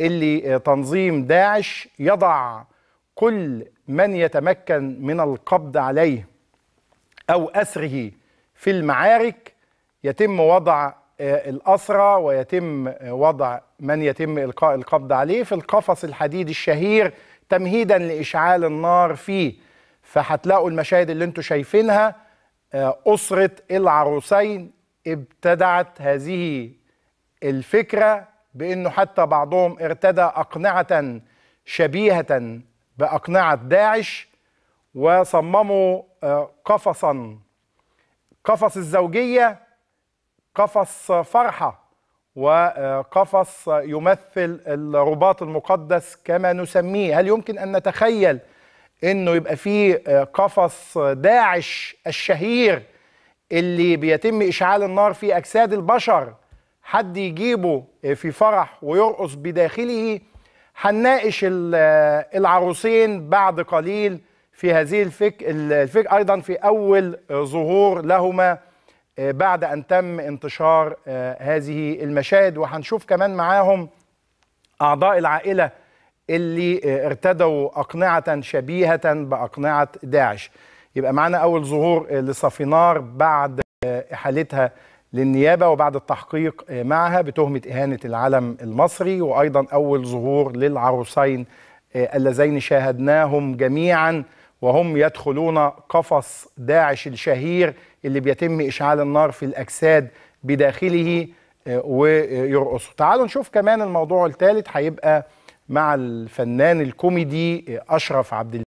اللي تنظيم داعش يضع كل من يتمكن من القبض عليه أو أسره في المعارك، يتم وضع الأسرى ويتم وضع من يتم إلقاء القبض عليه في القفص الحديد الشهير تمهيدا لإشعال النار فيه. فهتلاقوا المشاهد اللي انتوا شايفينها، أسرة العروسين ابتدعت هذه الفكرة بأنه حتى بعضهم ارتدى أقنعة شبيهة بأقنعة داعش، وصمموا قفص الزوجية، قفص فرحة، وقفص يمثل الرباط المقدس كما نسميه. هل يمكن أن نتخيل أنه يبقى فيه قفص داعش الشهير اللي بيتم إشعال النار في أجساد البشر، حد يجيبه في فرح ويرقص بداخله؟ هنناقش العروسين بعد قليل في هذه الفكر أيضا في أول ظهور لهما بعد أن تم انتشار هذه المشاهد، وهنشوف كمان معاهم أعضاء العائلة اللي ارتدوا أقنعة شبيهة بأقنعة داعش. يبقى معنا أول ظهور لصافينار بعد إحالتها للنيابة وبعد التحقيق معها بتهمة إهانة العلم المصري، وأيضا أول ظهور للعروسين اللذين شاهدناهم جميعا وهم يدخلون قفص داعش الشهير اللي بيتم إشعال النار في الأجساد بداخله ويرقصوا. تعالوا نشوف كمان الموضوع الثالث، هيبقى مع الفنان الكوميدي أشرف عبد